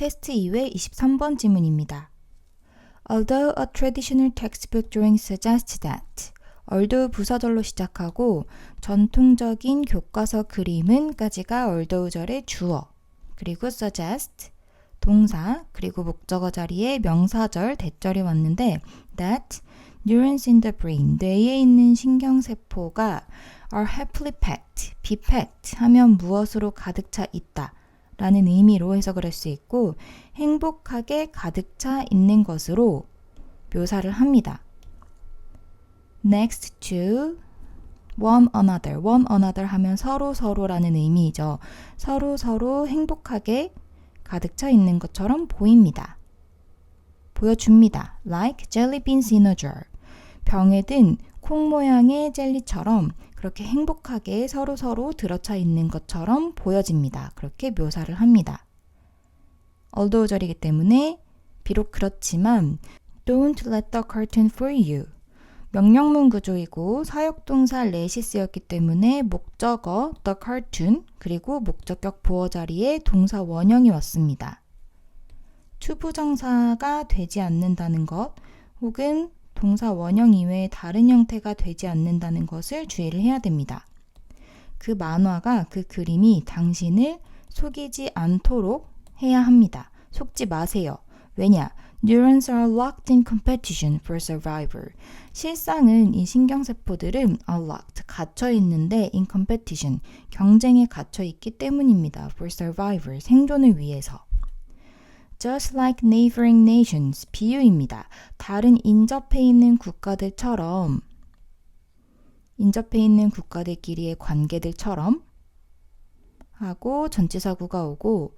테스트 2회 23번 지문입니다. Although a traditional textbook drawing suggests that although 부사절로 시작하고 전통적인 교과서 그림은까지가 although절의 주어 그리고 suggest 동사 그리고 목적어 자리에 명사절 대절이 왔는데 that neurons in the brain 뇌에 있는 신경세포가 are happily packed, be packed 하면 무엇으로 가득 차 있다 라는 의미로 해석을 할 수 있고 행복하게 가득 차 있는 것으로 묘사를 합니다. Next to one another 하면 서로라는 의미이죠. 서로 행복하게 가득 차 있는 것처럼 보입니다. 보여줍니다. Like jelly beans in a jar. 병에 든 콩 모양의 젤리처럼 그렇게 행복하게 서로 들어차 있는 것처럼 보여집니다. 그렇게 묘사를 합니다. although절이기 때문에 비록 그렇지만 Don't let the cartoon fool you. 명령문 구조이고 사역동사 let이 쓰였기 때문에 목적어 the cartoon 그리고 목적격 보어 자리에 동사 원형이 왔습니다. 투부정사가 되지 않는다는 것 혹은 동사 원형 이외에 다른 형태가 되지 않는다는 것을 주의를 해야 됩니다. 그 만화가 그 그림이 당신을 속이지 않도록 해야 합니다. 속지 마세요. 왜냐? Neurons are locked in competition for survival. 실상은 이 신경세포들은 are locked, 갇혀 있는데 in competition, 경쟁에 갇혀 있기 때문입니다. For survival, 생존을 위해서. Just like neighboring nations, 비유입니다. 다른 인접해 있는 국가들처럼, 인접해 있는 국가들끼리의 관계들처럼 하고 전치사구가 오고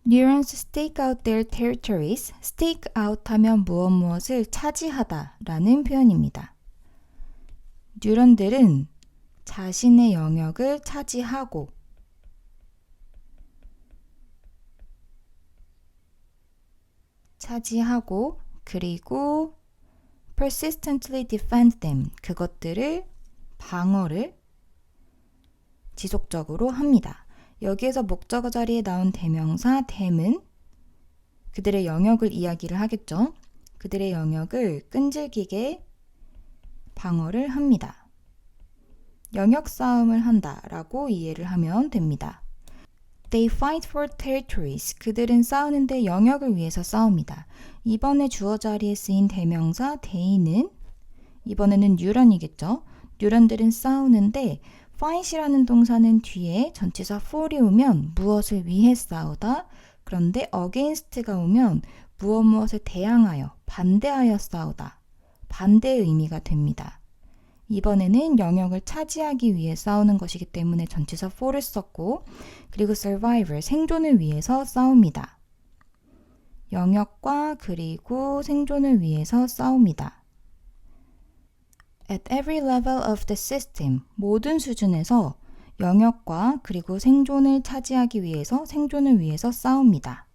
Neurons stake out their territories. stake out 하면 무엇을 차지하다 라는 표현입니다. 뉴런들은 자신의 영역을 차지하고 그리고 persistently defend them. 그것들을 방어를 지속적으로 합니다. 여기에서 목적어 자리에 나온 대명사 them은 그들의 영역을 이야기를 하겠죠. 그들의 영역을 끈질기게 방어를 합니다. 영역 싸움을 한다라고 이해를 하면 됩니다. They fight for territories. 그들은 싸우는데 영역을 위해서 싸웁니다. 이번에 주어 자리에 쓰인 대명사 they는 이번에는 뉴런이겠죠. 뉴런들은 싸우는데 fight이라는 동사는 뒤에 전치사 for이 오면 무엇을 위해 싸우다. 그런데 against가 오면 무엇을 대항하여, 반대하여 싸우다. 반대의 의미가 됩니다. 이번에는 영역을 차지하기 위해 싸우는 것이기 때문에 전치사 for를 썼고 그리고 survival, 생존을 위해서 싸웁니다. 영역과 그리고 생존을 위해서 싸웁니다. At every level of the system, 모든 수준에서 영역과 그리고 생존을 차지하기 위해서, 생존을 위해서 싸웁니다.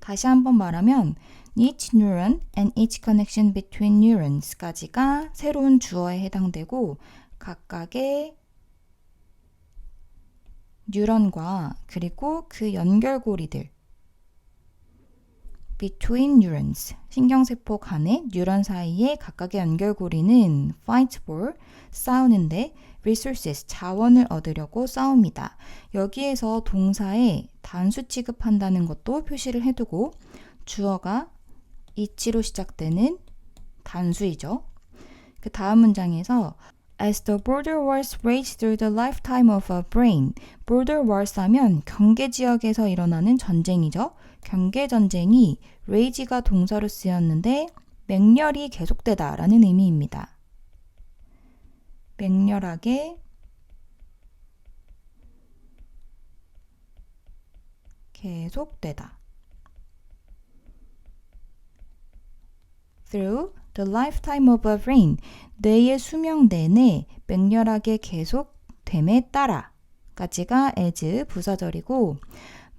다시 한번 말하면 each neuron and each connection between neurons까지가 새로운 주어에 해당되고 각각의 뉴런과 그리고 그 연결고리들 between neurons, 신경세포 간의 뉴런 사이의 각각의 연결고리는 fight for, 싸우는데 resources, 자원을 얻으려고 싸웁니다. 여기에서 동사에 단수 취급한다는 것도 표시를 해두고 주어가 이치로 시작되는 단수이죠. 그 다음 문장에서 As the border wars rage through the lifetime of a brain. border wars 하면 경계 지역에서 일어나는 전쟁이죠. 경계 전쟁이 rage가 동사로 쓰였는데 맹렬히 계속되다 라는 의미입니다. 맹렬하게 계속되다. Through the lifetime of a brain. 뇌의 수명 내내 맹렬하게 계속됨에 따라 까지가 as 부사절이고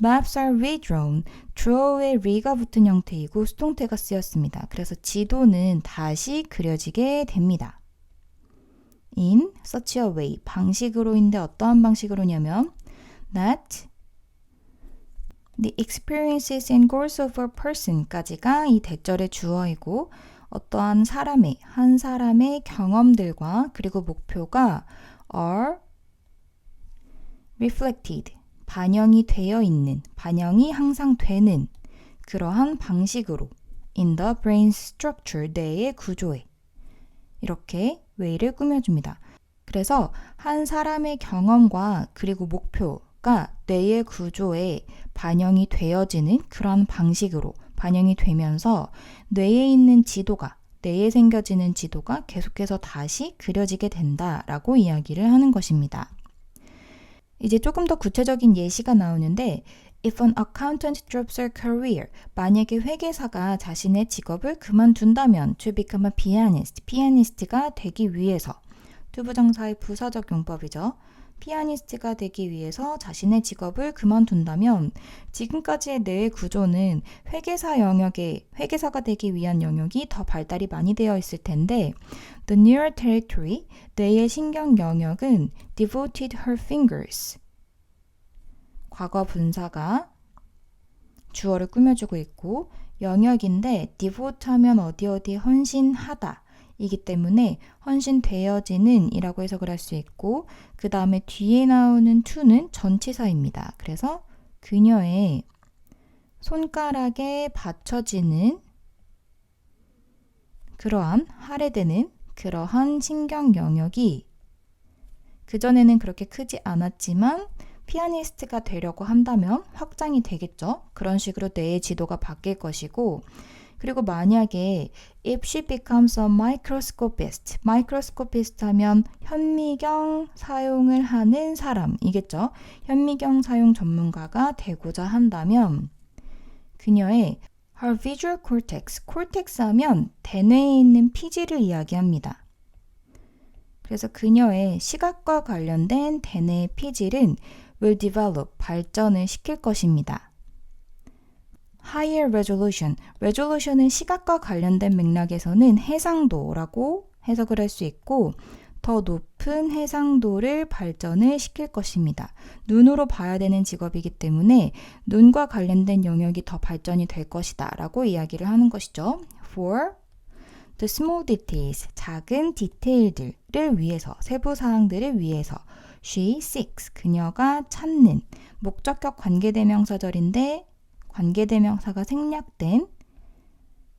Maps are redrawn. draw에 re가 붙은 형태이고 수동태가 쓰였습니다. 그래서 지도는 다시 그려지게 됩니다. In such a way. 방식으로인데 어떠한 방식으로냐면 that The experiences and goals of a person까지가 이 대절의 주어이고 어떠한 사람의, 한 사람의 경험들과 그리고 목표가 are reflected, 반영이 되어 있는, 반영이 항상 되는 그러한 방식으로 in the brain structure, 뇌의 구조에 이렇게 way를 꾸며줍니다. 그래서 한 사람의 경험과 그리고 목표가 뇌의 구조에 반영이 되어지는 그런 방식으로 반영이 되면서 뇌에 있는 지도가, 뇌에 생겨지는 지도가 계속해서 다시 그려지게 된다라고 이야기를 하는 것입니다. 이제 조금 더 구체적인 예시가 나오는데 If an accountant drops her career, 만약에 회계사가 자신의 직업을 그만둔다면 to become a pianist, 피아니스트가 되기 위해서 투부정사의 부사적 용법이죠. 피아니스트가 되기 위해서 자신의 직업을 그만둔다면 지금까지의 뇌의 구조는 회계사가 되기 위한 영역이 더 발달이 많이 되어 있을 텐데 The neural territory, 뇌의 신경 영역은 devoted her fingers, 과거 분사가 주어를 꾸며주고 있고 영역인데 devote 하면 어디 헌신하다 이기 때문에 헌신되어지는 이라고 해석을 할 수 있고 그 다음에 뒤에 나오는 to는 전치사입니다. 그래서 그녀의 손가락에 받쳐지는 그러한 할애되는 그러한 신경 영역이 그전에는 그렇게 크지 않았지만 피아니스트가 되려고 한다면 확장이 되겠죠. 그런 식으로 뇌의 지도가 바뀔 것이고 그리고 만약에 if she becomes a microscopist, microscopist 하면 현미경 사용을 하는 사람이겠죠. 현미경 사용 전문가가 되고자 한다면 그녀의 her visual cortex, cortex 하면 대뇌에 있는 피지를 이야기합니다. 그래서 그녀의 시각과 관련된 대뇌의 피질은 will develop, 발전을 시킬 것입니다. Higher resolution, resolution은 시각과 관련된 맥락에서는 해상도라고 해석을 할 수 있고 더 높은 해상도를 발전을 시킬 것입니다. 눈으로 봐야 되는 직업이기 때문에 눈과 관련된 영역이 더 발전이 될 것이다 라고 이야기를 하는 것이죠. For the small details, 작은 디테일들을 위해서, 세부 사항들을 위해서 She seeks, 그녀가 찾는 목적격 관계대명사절인데 관계대명사가 생략된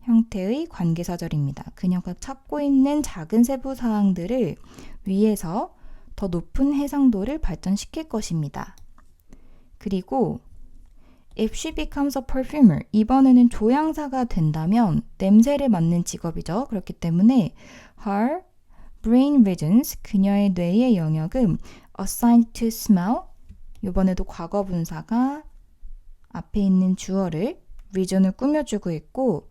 형태의 관계사절입니다. 그녀가 찾고 있는 작은 세부 사항들을 위해서 더 높은 해상도를 발전시킬 것입니다. 그리고 If she becomes a perfumer, 이번에는 조향사가 된다면 냄새를 맡는 직업이죠. 그렇기 때문에 her brain regions, 그녀의 뇌의 영역은 assigned to smell, 이번에도 과거 분사가 앞에 있는 주어를 region을 꾸며주고 있고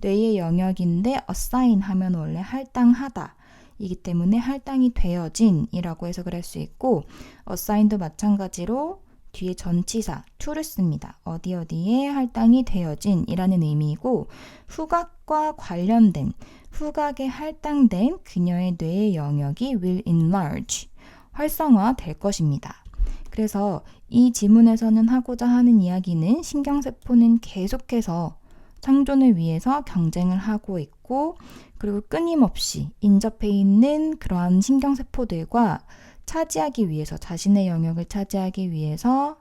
뇌의 영역인데 assign 하면 원래 할당하다 이기 때문에 할당이 되어진 이라고 해석을 할 수 있고 assign도 마찬가지로 뒤에 전치사 to를 씁니다. 어디에 할당이 되어진 이라는 의미이고 후각과 관련된 후각에 할당된 그녀의 뇌의 영역이 will enlarge, 활성화될 것입니다. 그래서 이 지문에서는 하고자 하는 이야기는 신경세포는 계속해서 생존을 위해서 경쟁을 하고 있고 그리고 끊임없이 인접해 있는 그러한 신경세포들과 차지하기 위해서 자신의 영역을 차지하기 위해서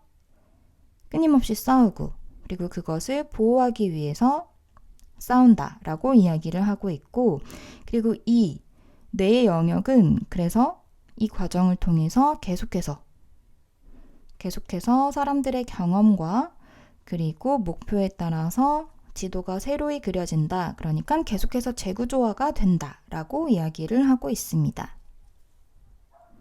끊임없이 싸우고 그리고 그것을 보호하기 위해서 싸운다라고 이야기를 하고 있고 그리고 이 뇌의 영역은 그래서 이 과정을 통해서 계속해서 사람들의 경험과 그리고 목표에 따라서 지도가 새로이 그려진다. 그러니까 계속해서 재구조화가 된다라고 이야기를 하고 있습니다.